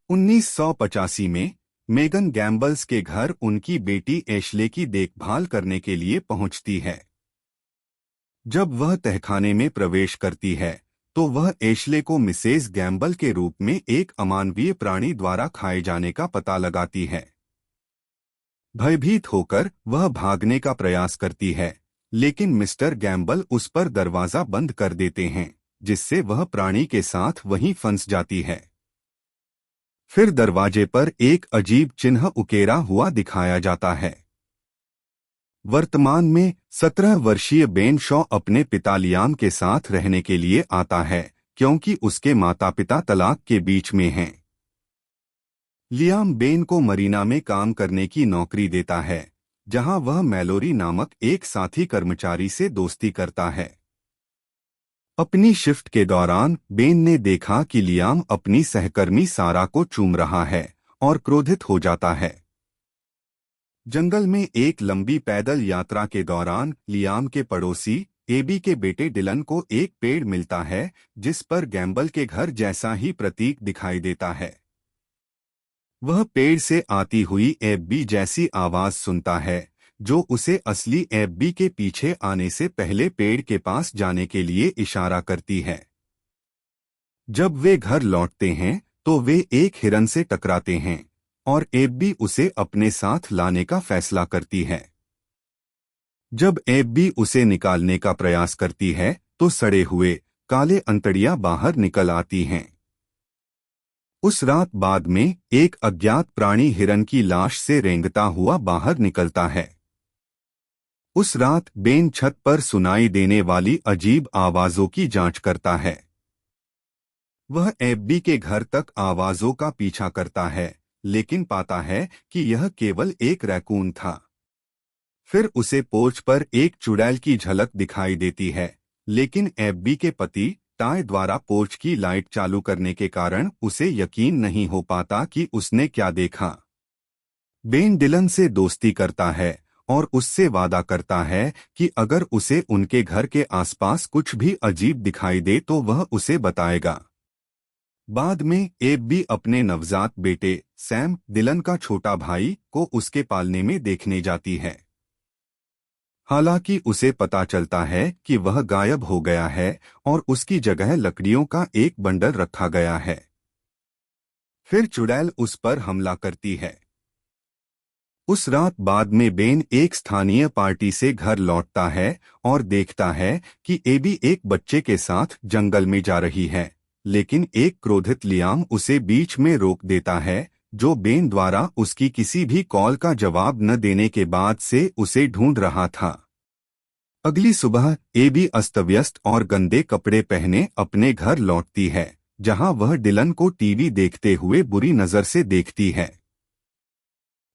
1985 में Megan gambles के घर उनकी बेटी एशले की देखभाल करने के लिए पहुंचती है। जब वह तहखाने में प्रवेश करती है तो वह एशले को मिसेज गैम्बल के रूप में एक अमानवीय प्राणी द्वारा खाए जाने का पता लगाती है। भयभीत होकर वह भागने का प्रयास करती है, लेकिन मिस्टर गैम्बल उस पर दरवाजा बंद कर देते हैं, जिससे वह प्राणी के साथ वहीं फंस जाती है। फिर दरवाजे पर एक अजीब चिन्ह उकेरा हुआ दिखाया जाता है। वर्तमान में 17 वर्षीय बेन शॉ अपने पिता लियाम के साथ रहने के लिए आता है, क्योंकि उसके माता पिता तलाक के बीच में हैं। लियाम बेन को मरीना में काम करने की नौकरी देता है, जहां वह मैलोरी नामक एक साथी कर्मचारी से दोस्ती करता है। अपनी शिफ्ट के दौरान बेन ने देखा कि लियाम अपनी सहकर्मी सारा को चूम रहा है और क्रोधित हो जाता है। जंगल में एक लंबी पैदल यात्रा के दौरान लियाम के पड़ोसी एबी के बेटे डिलन को एक पेड़ मिलता है, जिस पर गैम्बल के घर जैसा ही प्रतीक दिखाई देता है। वह पेड़ से आती हुई एबी जैसी आवाज सुनता है, जो उसे असली एबी के पीछे आने से पहले पेड़ के पास जाने के लिए इशारा करती है। जब वे घर लौटते हैं तो वे एक हिरन से टकराते हैं और एबी उसे अपने साथ लाने का फैसला करती है। जब एबी उसे निकालने का प्रयास करती है तो सड़े हुए काले अंतड़ियां बाहर निकल आती हैं। उस रात बाद में एक अज्ञात प्राणी हिरन की लाश से रेंगता हुआ बाहर निकलता है। उस रात बेन छत पर सुनाई देने वाली अजीब आवाजों की जांच करता है। वह एब्बी के घर तक आवाजों का पीछा करता है, लेकिन पाता है कि यह केवल एक रैकून था। फिर उसे पोर्च पर एक चुड़ैल की झलक दिखाई देती है, लेकिन एब्बी के पति टाय द्वारा पोर्च की लाइट चालू करने के कारण उसे यकीन नहीं हो पाता कि उसने क्या देखा। बेन डिलन से दोस्ती करता है और उससे वादा करता है कि अगर उसे उनके घर के आसपास कुछ भी अजीब दिखाई दे तो वह उसे बताएगा। बाद में एब्बी अपने नवजात बेटे सैम, डिलन का छोटा भाई, को उसके पालने में देखने जाती है। हालांकि उसे पता चलता है कि वह गायब हो गया है और उसकी जगह लकड़ियों का एक बंडल रखा गया है। फिर चुड़ैल उस पर हमला करती है। उस रात बाद में बेन एक स्थानीय पार्टी से घर लौटता है और देखता है कि एबी एक बच्चे के साथ जंगल में जा रही है, लेकिन एक क्रोधित लियाम उसे बीच में रोक देता है, जो बेन द्वारा उसकी किसी भी कॉल का जवाब न देने के बाद से उसे ढूंढ रहा था। अगली सुबह एबी अस्तव्यस्त और गंदे कपड़े पहने अपने घर लौटती है, जहां वह डिलन को टीवी देखते हुए बुरी नजर से देखती है।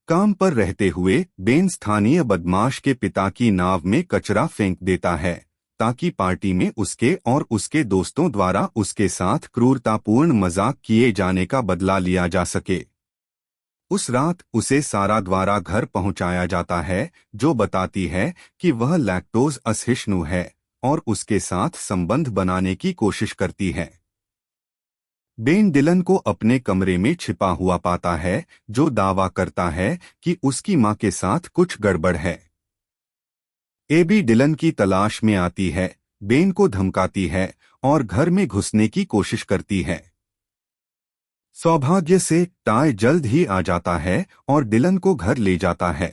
काम पर रहते हुए बेन स्थानीय बदमाश के पिता की नाव में कचरा फेंक देता है, ताकि पार्टी में उसके और उसके दोस्तों द्वारा उसके साथ क्रूरतापूर्ण मजाक किए जाने का बदला लिया जा सके। उस रात उसे सारा द्वारा घर पहुंचाया जाता है, जो बताती है कि वह लैक्टोज असहिष्णु है और उसके साथ संबंध बनाने की कोशिश करती है। बेन डिलन को अपने कमरे में छिपा हुआ पाता है, जो दावा करता है कि उसकी मां के साथ कुछ गड़बड़ है। एबी डिलन की तलाश में आती है, बेन को धमकाती है और घर में घुसने की कोशिश करती है। सौभाग्य से टाय जल्द ही आ जाता है और डिलन को घर ले जाता है।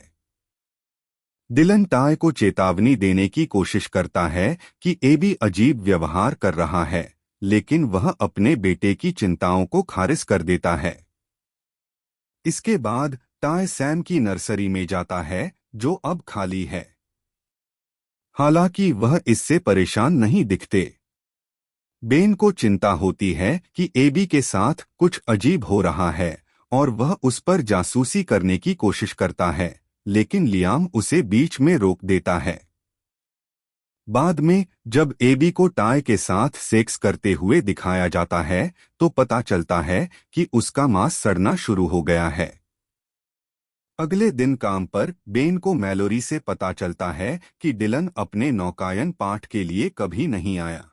डिलन टाय को चेतावनी देने की कोशिश करता है कि एबी अजीब व्यवहार कर रहा है, लेकिन वह अपने बेटे की चिंताओं को खारिज कर देता है। इसके बाद टाय सैम की नर्सरी में जाता है, जो अब खाली है। हालांकि वह इससे परेशान नहीं दिखते। बेन को चिंता होती है कि एबी के साथ कुछ अजीब हो रहा है और वह उस पर जासूसी करने की कोशिश करता है, लेकिन लियाम उसे बीच में रोक देता है। बाद में जब एबी को टाय के साथ सेक्स करते हुए दिखाया जाता है तो पता चलता है कि उसका मांस सड़ना शुरू हो गया है। अगले दिन काम पर बेन को मैलोरी से पता चलता है कि डिलन अपने नौकायन पाठ के लिए कभी नहीं आया।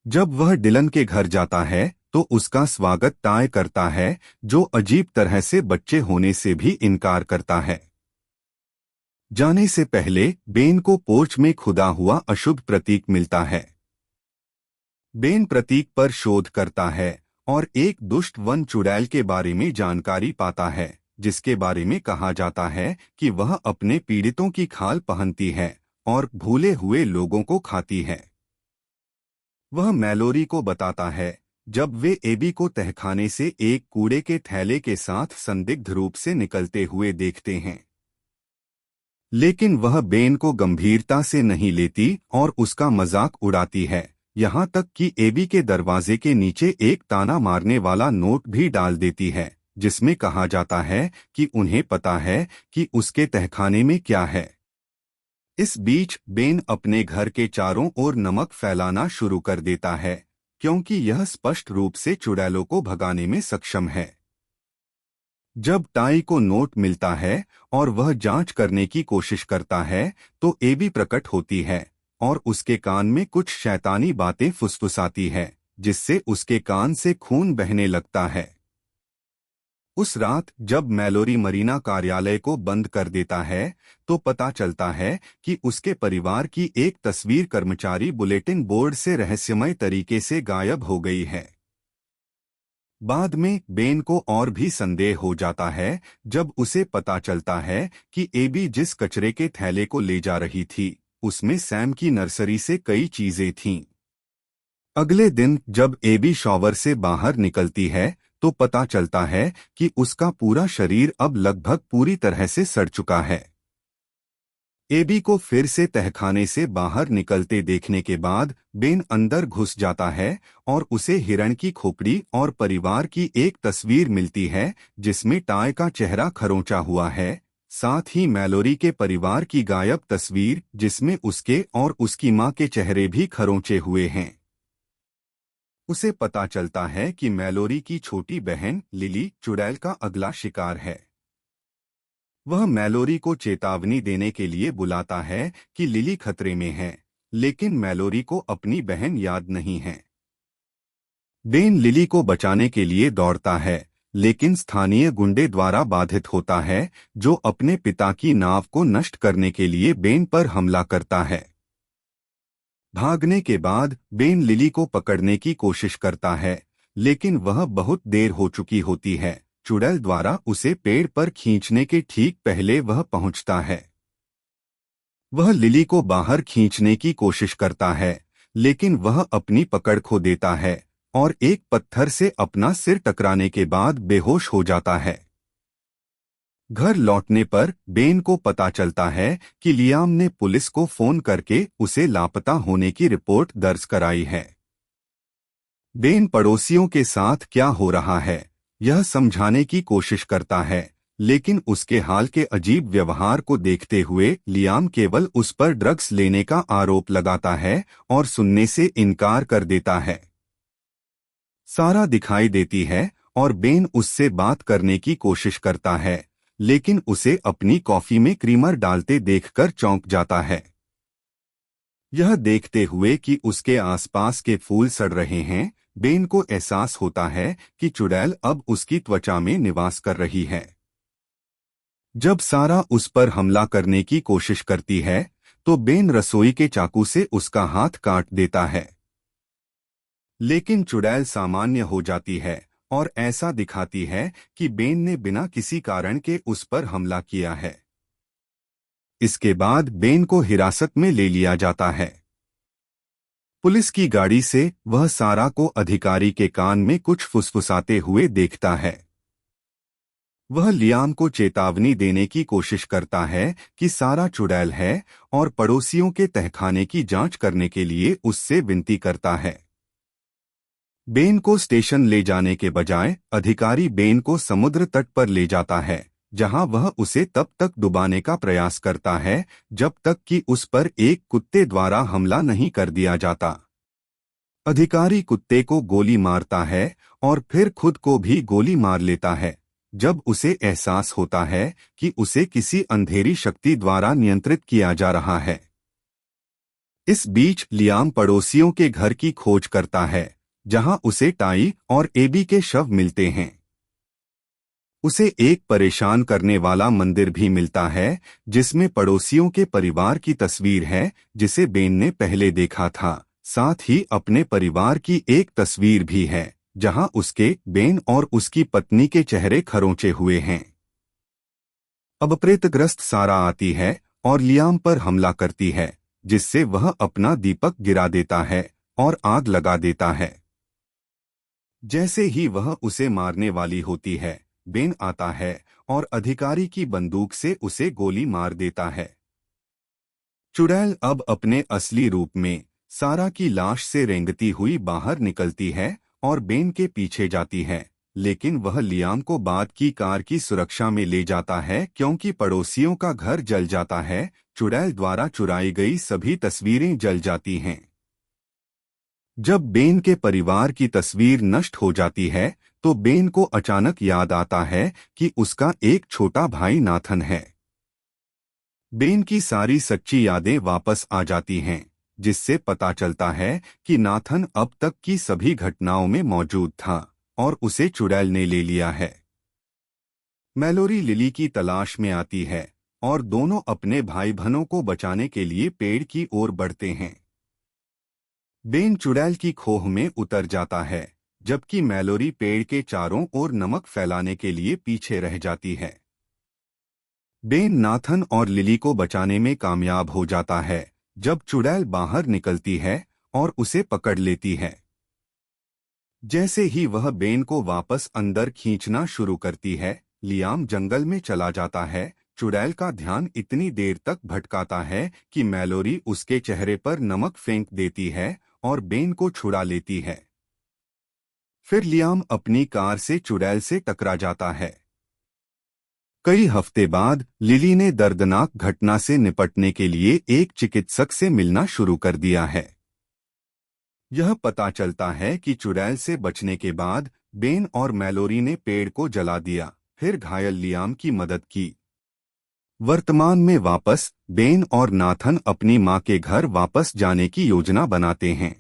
जब वह डिलन के घर जाता है तो उसका स्वागत टाय करता है, जो अजीब तरह से बच्चे होने से भी इनकार करता है। जाने से पहले बेन को पोर्च में खुदा हुआ अशुभ प्रतीक मिलता है। बेन प्रतीक पर शोध करता है और एक दुष्ट वन चुड़ैल के बारे में जानकारी पाता है, जिसके बारे में कहा जाता है कि वह अपने पीड़ितों की खाल पहनती है और भूले हुए लोगों को खाती है। वह मैलोरी को बताता है जब वे एबी को तहखाने से एक कूड़े के थैले के साथ संदिग्ध रूप से निकलते हुए देखते हैं, लेकिन वह बेन को गंभीरता से नहीं लेती और उसका मजाक उड़ाती है, यहाँ तक कि एबी के दरवाजे के नीचे एक ताना मारने वाला नोट भी डाल देती है, जिसमें कहा जाता है कि उन्हें पता है कि उसके तहखाने में क्या है। इस बीच बेन अपने घर के चारों ओर नमक फैलाना शुरू कर देता है, क्योंकि यह स्पष्ट रूप से चुड़ैलों को भगाने में सक्षम है। जब टाई को नोट मिलता है और वह जांच करने की कोशिश करता है तो एबी प्रकट होती है और उसके कान में कुछ शैतानी बातें फुसफुसाती है, जिससे उसके कान से खून बहने लगता है। उस रात जब मैलोरी मरीना कार्यालय को बंद कर देता है तो पता चलता है कि उसके परिवार की एक तस्वीर कर्मचारी बुलेटिन बोर्ड से रहस्यमय तरीके से गायब हो गई है। बाद में बेन को और भी संदेह हो जाता है जब उसे पता चलता है कि एबी जिस कचरे के थैले को ले जा रही थी उसमें सैम की नर्सरी से कई चीजें थीं। अगले दिन जब एबी शॉवर से बाहर निकलती है तो पता चलता है कि उसका पूरा शरीर अब लगभग पूरी तरह से सड़ चुका है। एबी को फिर से तहखाने से बाहर निकलते देखने के बाद बेन अंदर घुस जाता है और उसे हिरण की खोपड़ी और परिवार की एक तस्वीर मिलती है, जिसमें टाय का चेहरा खरोंचा हुआ है, साथ ही मैलोरी के परिवार की गायब तस्वीर जिसमें उसके और उसकी मां के चेहरे भी खरोंचे हुए हैं। उसे पता चलता है कि मैलोरी की छोटी बहन लिली चुड़ैल का अगला शिकार है। वह मैलोरी को चेतावनी देने के लिए बुलाता है कि लिली खतरे में है, लेकिन मैलोरी को अपनी बहन याद नहीं है। बेन लिली को बचाने के लिए दौड़ता है, लेकिन स्थानीय गुंडे द्वारा बाधित होता है, जो अपने पिता की नाव को नष्ट करने के लिए बेन पर हमला करता है। भागने के बाद बेन लिली को पकड़ने की कोशिश करता है, लेकिन वह बहुत देर हो चुकी होती है। चुड़ैल द्वारा उसे पेड़ पर खींचने के ठीक पहले वह पहुंचता है। वह लिली को बाहर खींचने की कोशिश करता है, लेकिन वह अपनी पकड़ खो देता है और एक पत्थर से अपना सिर टकराने के बाद बेहोश हो जाता है। घर लौटने पर बेन को पता चलता है कि लियाम ने पुलिस को फोन करके उसे लापता होने की रिपोर्ट दर्ज कराई है। बेन पड़ोसियों के साथ क्या हो रहा है यह समझाने की कोशिश करता है, लेकिन उसके हाल के अजीब व्यवहार को देखते हुए लियाम केवल उस पर ड्रग्स लेने का आरोप लगाता है और सुनने से इनकार कर देता है। सारा दिखाई देती है और बेन उससे बात करने की कोशिश करता है, लेकिन उसे अपनी कॉफी में क्रीमर डालते देखकर चौंक जाता है। यह देखते हुए कि उसके आसपास के फूल सड़ रहे हैं, बेन को एहसास होता है कि चुड़ैल अब उसकी त्वचा में निवास कर रही है। जब सारा उस पर हमला करने की कोशिश करती है तो बेन रसोई के चाकू से उसका हाथ काट देता है, लेकिन चुड़ैल सामान्य हो जाती है और ऐसा दिखाती है कि बेन ने बिना किसी कारण के उस पर हमला किया है। इसके बाद बेन को हिरासत में ले लिया जाता है। पुलिस की गाड़ी से वह सारा को अधिकारी के कान में कुछ फुसफुसाते हुए देखता है। वह लियाम को चेतावनी देने की कोशिश करता है कि सारा चुड़ैल है और पड़ोसियों के तहखाने की जांच करने के लिए उससे विनती करता है। बेन को स्टेशन ले जाने के बजाय अधिकारी बेन को समुद्र तट पर ले जाता है, जहां वह उसे तब तक डुबाने का प्रयास करता है जब तक कि उस पर एक कुत्ते द्वारा हमला नहीं कर दिया जाता। अधिकारी कुत्ते को गोली मारता है और फिर खुद को भी गोली मार लेता है जब उसे एहसास होता है कि उसे किसी अंधेरी शक्ति द्वारा नियंत्रित किया जा रहा है। इस बीच लियाम पड़ोसियों के घर की खोज करता है, जहां उसे टाई और एबी के शव मिलते हैं। उसे एक परेशान करने वाला मंदिर भी मिलता है, जिसमें पड़ोसियों के परिवार की तस्वीर है, जिसे बेन ने पहले देखा था। साथ ही अपने परिवार की एक तस्वीर भी है, जहां उसके, बेन और उसकी पत्नी के चेहरे खरोंचे हुए हैं। अब प्रेतग्रस्त सारा आती है और लियाम पर हमला करती है, जिससे वह अपना दीपक गिरा देता है और आग लगा देता है। जैसे ही वह उसे मारने वाली होती है, बेन आता है और अधिकारी की बंदूक से उसे गोली मार देता है। चुड़ैल अब अपने असली रूप में सारा की लाश से रेंगती हुई बाहर निकलती है और बेन के पीछे जाती है, लेकिन वह लियाम को बाद की कार की सुरक्षा में ले जाता है क्योंकि पड़ोसियों का घर जल जाता है। चुड़ैल द्वारा चुराई गई सभी तस्वीरें जल जाती हैं। जब बेन के परिवार की तस्वीर नष्ट हो जाती है, तो बेन को अचानक याद आता है कि उसका एक छोटा भाई नाथन है। बेन की सारी सच्ची यादें वापस आ जाती हैं, जिससे पता चलता है कि नाथन अब तक की सभी घटनाओं में मौजूद था और उसे चुड़ैल ने ले लिया है। मैलोरी लिली की तलाश में आती है और दोनों अपने भाई बहनों को बचाने के लिए पेड़ की ओर बढ़ते हैं। बेन चुड़ैल की खोह में उतर जाता है, जबकि मैलोरी पेड़ के चारों ओर नमक फैलाने के लिए पीछे रह जाती है। बेन नाथन और लिली को बचाने में कामयाब हो जाता है, जब चुड़ैल बाहर निकलती है और उसे पकड़ लेती है। जैसे ही वह बेन को वापस अंदर खींचना शुरू करती है, लियाम जंगल में चला जाता है। चुड़ैल का ध्यान इतनी देर तक भटकाता है कि मैलोरी उसके चेहरे पर नमक फेंक देती है और बेन को छुड़ा लेती है। फिर लियाम अपनी कार से चुड़ैल से टकरा जाता है। कई हफ्ते बाद लिली ने दर्दनाक घटना से निपटने के लिए एक चिकित्सक से मिलना शुरू कर दिया है। यह पता चलता है कि चुड़ैल से बचने के बाद बेन और मैलोरी ने पेड़ को जला दिया, फिर घायल लियाम की मदद की। वर्तमान में वापस बेन और नाथन अपनी मां के घर वापस जाने की योजना बनाते हैं।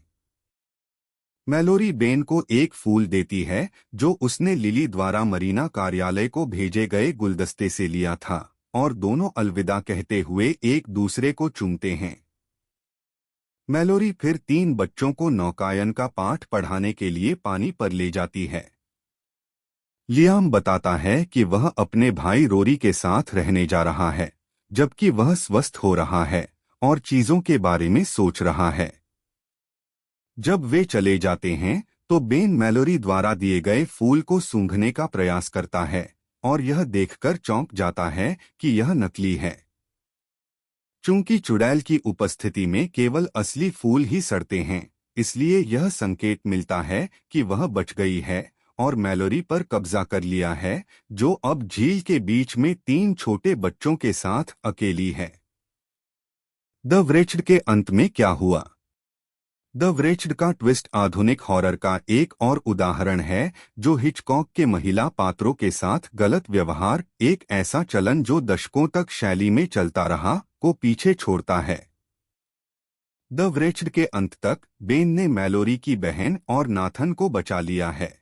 मैलोरी बेन को एक फूल देती है, जो उसने लिली द्वारा मरीना कार्यालय को भेजे गए गुलदस्ते से लिया था, और दोनों अलविदा कहते हुए एक दूसरे को चूमते हैं। मैलोरी फिर 3 बच्चों को नौकायन का पाठ पढ़ाने के लिए पानी पर ले जाती है। लियाम बताता है कि वह अपने भाई रोरी के साथ रहने जा रहा है, जबकि वह स्वस्थ हो रहा है और चीजों के बारे में सोच रहा है। जब वे चले जाते हैं, तो बेन मैलोरी द्वारा दिए गए फूल को सूंघने का प्रयास करता है और यह देखकर चौंक जाता है कि यह नकली है। चूंकि चुड़ैल की उपस्थिति में केवल असली फूल ही सड़ते हैं, इसलिए यह संकेत मिलता है कि वह बच गई है और मैलोरी पर कब्जा कर लिया है, जो अब झील के बीच में 3 छोटे बच्चों के साथ अकेली है। द व्रेच्ड के अंत में क्या हुआ? द व्रेच्ड का ट्विस्ट आधुनिक हॉरर का एक और उदाहरण है, जो हिचकॉक के महिला पात्रों के साथ गलत व्यवहार, एक ऐसा चलन जो दशकों तक शैली में चलता रहा, को पीछे छोड़ता है। द व्रेच्ड के अंत तक बेन ने मैलोरी की बहन और नाथन को बचा लिया है।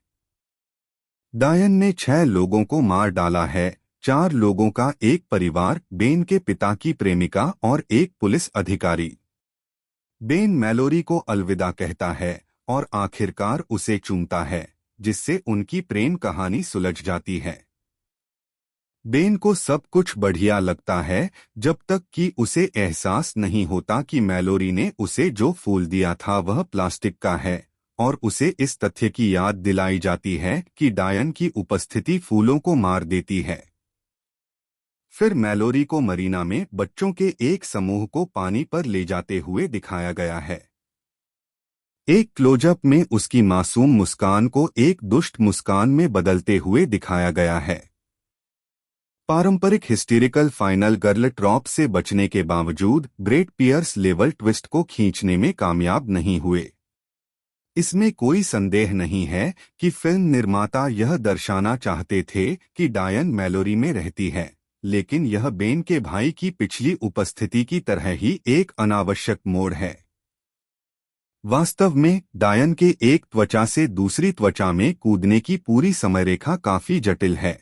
डायन ने 6 लोगों को मार डाला है, 4 लोगों का एक परिवार, बेन के पिता की प्रेमिका और एक पुलिस अधिकारी। बेन मैलोरी को अलविदा कहता है और आखिरकार उसे चूमता है, जिससे उनकी प्रेम कहानी सुलझ जाती है। बेन को सब कुछ बढ़िया लगता है, जब तक कि उसे एहसास नहीं होता कि मैलोरी ने उसे जो फूल दिया था वह प्लास्टिक का है, और उसे इस तथ्य की याद दिलाई जाती है कि डायन की उपस्थिति फूलों को मार देती है। फिर मैलोरी को मरीना में बच्चों के एक समूह को पानी पर ले जाते हुए दिखाया गया है। एक क्लोजअप में उसकी मासूम मुस्कान को एक दुष्ट मुस्कान में बदलते हुए दिखाया गया है। पारंपरिक हिस्टेरिकल फाइनल गर्ल ट्रॉप से बचने के बावजूद ब्रेट पियर्स लेवल ट्विस्ट को खींचने में कामयाब नहीं हुए। इसमें कोई संदेह नहीं है कि फिल्म निर्माता यह दर्शाना चाहते थे कि डायन मैलोरी में रहती है, लेकिन यह बेन के भाई की पिछली उपस्थिति की तरह ही एक अनावश्यक मोड़ है। वास्तव में डायन के एक त्वचा से दूसरी त्वचा में कूदने की पूरी समयरेखा काफी जटिल है।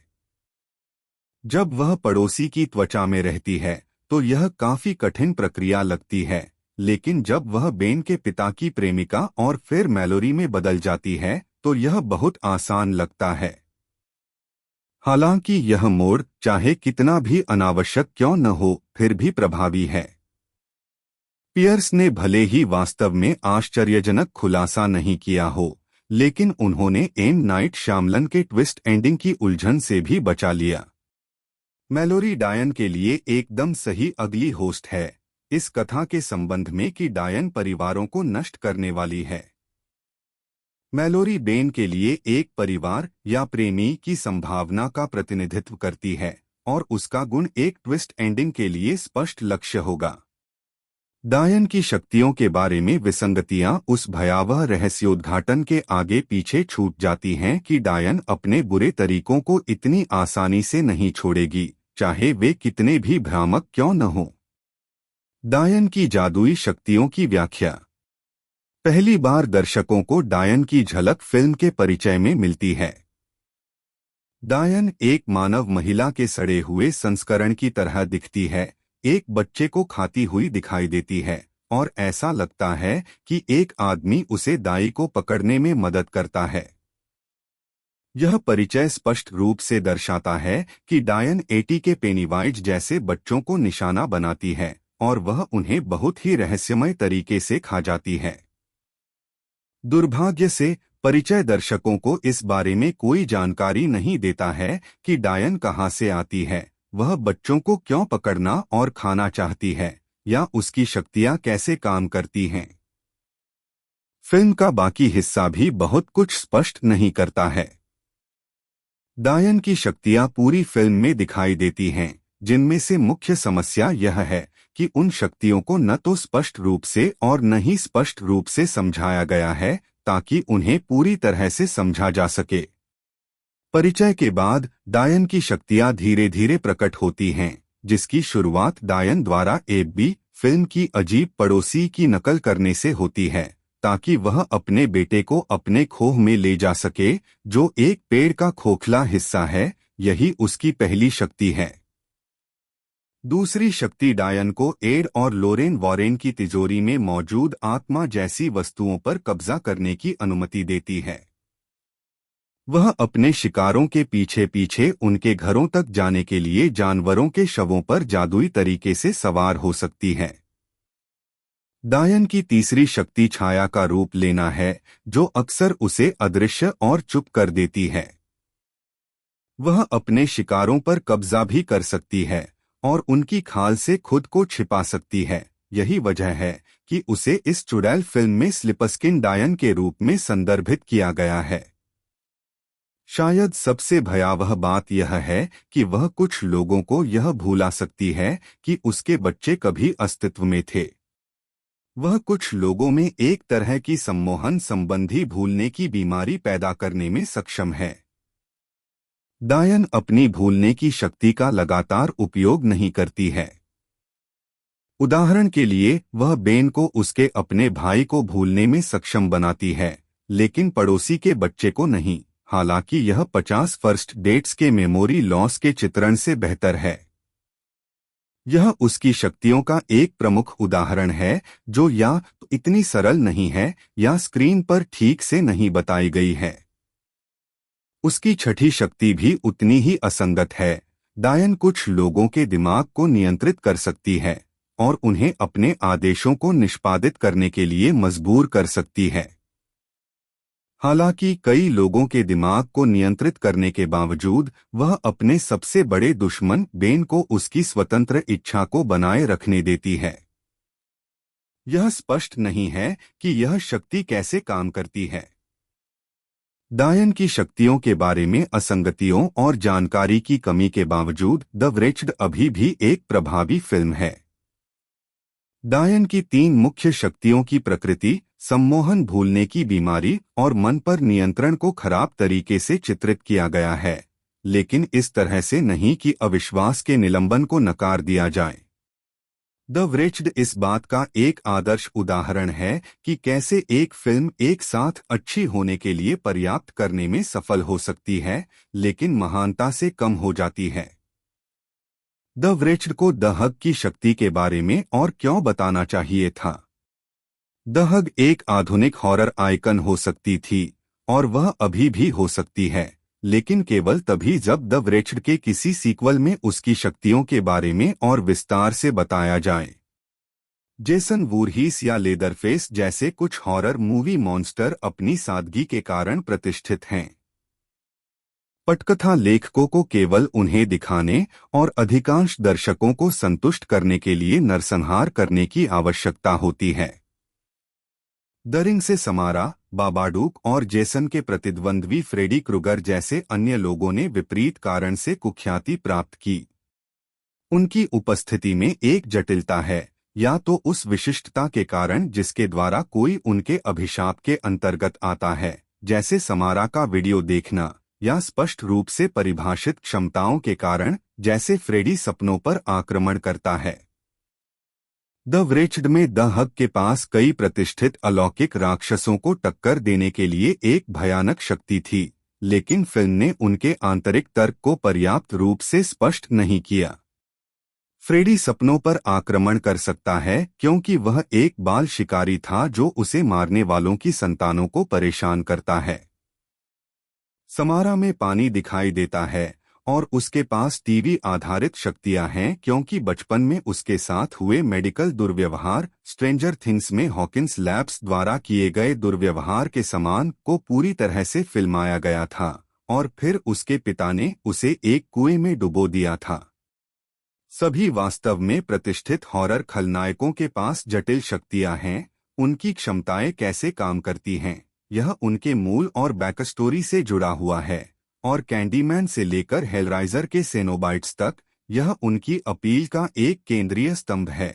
जब वह पड़ोसी की त्वचा में रहती है तो यह काफी कठिन प्रक्रिया लगती है, लेकिन जब वह बेन के पिता की प्रेमिका और फिर मैलोरी में बदल जाती है तो यह बहुत आसान लगता है। हालांकि यह मोड़ चाहे कितना भी अनावश्यक क्यों न हो फिर भी प्रभावी है। पियर्स ने भले ही वास्तव में आश्चर्यजनक खुलासा नहीं किया हो, लेकिन उन्होंने एम नाइट श्यामलन के ट्विस्ट एंडिंग की उलझन से भी बचा लिया। मैलोरी डायन के लिए एकदम सही अगली होस्ट है इस कथा के संबंध में कि डायन परिवारों को नष्ट करने वाली है। मैलोरी बेन के लिए एक परिवार या प्रेमी की संभावना का प्रतिनिधित्व करती है और उसका गुण एक ट्विस्ट एंडिंग के लिए स्पष्ट लक्ष्य होगा। डायन की शक्तियों के बारे में विसंगतियां उस भयावह रहस्योद्घाटन के आगे पीछे छूट जाती हैं कि डायन अपने बुरे तरीकों को इतनी आसानी से नहीं छोड़ेगी, चाहे वे कितने भी भ्रामक क्यों न हों। डायन की जादुई शक्तियों की व्याख्या। पहली बार दर्शकों को डायन की झलक फिल्म के परिचय में मिलती है। डायन एक मानव महिला के सड़े हुए संस्करण की तरह दिखती है, एक बच्चे को खाती हुई दिखाई देती है और ऐसा लगता है कि एक आदमी उसे दाई को पकड़ने में मदद करता है। यह परिचय स्पष्ट रूप से दर्शाता है कि डायन एटी के पेनीवाइज जैसे बच्चों को निशाना बनाती है और वह उन्हें बहुत ही रहस्यमय तरीके से खा जाती है। दुर्भाग्य से परिचय दर्शकों को इस बारे में कोई जानकारी नहीं देता है कि डायन कहां से आती है, वह बच्चों को क्यों पकड़ना और खाना चाहती है या उसकी शक्तियां कैसे काम करती हैं। फिल्म का बाकी हिस्सा भी बहुत कुछ स्पष्ट नहीं करता है। डायन की शक्तियां पूरी फिल्म में दिखाई देती हैं, जिनमें से मुख्य समस्या यह है कि उन शक्तियों को न तो स्पष्ट रूप से और न ही स्पष्ट रूप से समझाया गया है ताकि उन्हें पूरी तरह से समझा जा सके। परिचय के बाद डायन की शक्तियां धीरे धीरे प्रकट होती हैं, जिसकी शुरुआत डायन द्वारा एबी फिल्म की अजीब पड़ोसी की नकल करने से होती है ताकि वह अपने बेटे को अपने खोह में ले जा सके, जो एक पेड़ का खोखला हिस्सा है। यही उसकी पहली शक्ति है। दूसरी शक्ति डायन को एड और लोरेन वॉरेन की तिजोरी में मौजूद आत्मा जैसी वस्तुओं पर कब्जा करने की अनुमति देती है। वह अपने शिकारों के पीछे पीछे उनके घरों तक जाने के लिए जानवरों के शवों पर जादुई तरीके से सवार हो सकती है। डायन की तीसरी शक्ति छाया का रूप लेना है, जो अक्सर उसे अदृश्य और चुप कर देती है। वह अपने शिकारों पर कब्जा भी कर सकती है और उनकी खाल से खुद को छिपा सकती है। यही वजह है कि उसे इस चुड़ैल फिल्म में स्लिपस्किन डायन के रूप में संदर्भित किया गया है। शायद सबसे भयावह बात यह है कि वह कुछ लोगों को यह भुला सकती है कि उसके बच्चे कभी अस्तित्व में थे। वह कुछ लोगों में एक तरह की सम्मोहन संबंधी भूलने की बीमारी पैदा करने में सक्षम है। डायन अपनी भूलने की शक्ति का लगातार उपयोग नहीं करती है। उदाहरण के लिए वह बेन को उसके अपने भाई को भूलने में सक्षम बनाती है, लेकिन पड़ोसी के बच्चे को नहीं। हालांकि यह 50 फर्स्ट डेट्स के मेमोरी लॉस के चित्रण से बेहतर है। यह उसकी शक्तियों का एक प्रमुख उदाहरण है जो या तो इतनी सरल नहीं है या स्क्रीन पर ठीक से नहीं बताई गई है। उसकी छठी शक्ति भी उतनी ही असंगत है। डायन कुछ लोगों के दिमाग को नियंत्रित कर सकती है और उन्हें अपने आदेशों को निष्पादित करने के लिए मजबूर कर सकती है। हालांकि कई लोगों के दिमाग को नियंत्रित करने के बावजूद वह अपने सबसे बड़े दुश्मन बेन को उसकी स्वतंत्र इच्छा को बनाए रखने देती है। यह स्पष्ट नहीं है कि यह शक्ति कैसे काम करती है। डायन की शक्तियों के बारे में असंगतियों और जानकारी की कमी के बावजूद द व्रेच्ड अभी भी एक प्रभावी फिल्म है। डायन की 3 मुख्य शक्तियों की प्रकृति, सम्मोहन, भूलने की बीमारी और मन पर नियंत्रण को खराब तरीके से चित्रित किया गया है, लेकिन इस तरह से नहीं कि अविश्वास के निलंबन को नकार दिया जाए। द व्रेच्ड इस बात का एक आदर्श उदाहरण है कि कैसे एक फिल्म एक साथ अच्छी होने के लिए पर्याप्त करने में सफल हो सकती है, लेकिन महानता से कम हो जाती है। द व्रेच्ड को द हग की शक्ति के बारे में और क्यों बताना चाहिए था? द हग एक आधुनिक हॉरर आइकन हो सकती थी, और वह अभी भी हो सकती है, लेकिन केवल तभी जब द व्रेच्ड के किसी सीक्वल में उसकी शक्तियों के बारे में और विस्तार से बताया जाए। जेसन वूरहीस या लेदरफेस जैसे कुछ हॉरर मूवी मॉन्स्टर अपनी सादगी के कारण प्रतिष्ठित हैं। पटकथा लेखकों को केवल उन्हें दिखाने और अधिकांश दर्शकों को संतुष्ट करने के लिए नरसंहार करने की आवश्यकता होती है। द रिंग से समारा, बाबाडूक और जेसन के प्रतिद्वंद्वी फ्रेडी क्रूगर जैसे अन्य लोगों ने विपरीत कारण से कुख्याति प्राप्त की। उनकी उपस्थिति में एक जटिलता है, या तो उस विशिष्टता के कारण जिसके द्वारा कोई उनके अभिशाप के अंतर्गत आता है, जैसे समारा का वीडियो देखना, या स्पष्ट रूप से परिभाषित क्षमताओं के कारण, जैसे फ्रेडी सपनों पर आक्रमण करता है। द व्रेच्ड में द हग के पास कई प्रतिष्ठित अलौकिक राक्षसों को टक्कर देने के लिए एक भयानक शक्ति थी, लेकिन फिल्म ने उनके आंतरिक तर्क को पर्याप्त रूप से स्पष्ट नहीं किया। फ्रेडी सपनों पर आक्रमण कर सकता है क्योंकि वह एक बाल शिकारी था जो उसे मारने वालों की संतानों को परेशान करता है। समारा में पानी दिखाई देता है और उसके पास टीवी आधारित शक्तियां हैं क्योंकि बचपन में उसके साथ हुए मेडिकल दुर्व्यवहार, स्ट्रेंजर थिंग्स में हॉकिंस लैब्स द्वारा किए गए दुर्व्यवहार के समान को पूरी तरह से फिल्माया गया था, और फिर उसके पिता ने उसे एक कुएं में डुबो दिया था। सभी वास्तव में प्रतिष्ठित हॉरर खलनायकों के पास जटिल शक्तियां हैं। उनकी क्षमताएं कैसे काम करती हैं, यह उनके मूल और बैकस्टोरी से जुड़ा हुआ है, और कैंडीमैन से लेकर हेलराइजर के सेनोबाइट्स तक यह उनकी अपील का एक केंद्रीय स्तंभ है।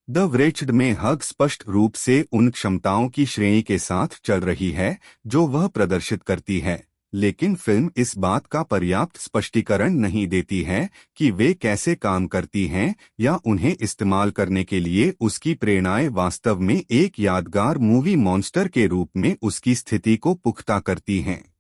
द व्रेच्ड में हग स्पष्ट रूप से उन क्षमताओं की श्रेणी के साथ चल रही है जो वह प्रदर्शित करती है, लेकिन फिल्म इस बात का पर्याप्त स्पष्टीकरण नहीं देती है कि वे कैसे काम करती हैं या उन्हें इस्तेमाल करने के लिए उसकी प्रेरणाएं वास्तव में एक यादगार मूवी मॉन्स्टर के रूप में उसकी स्थिति को पुख्ता करती हैं।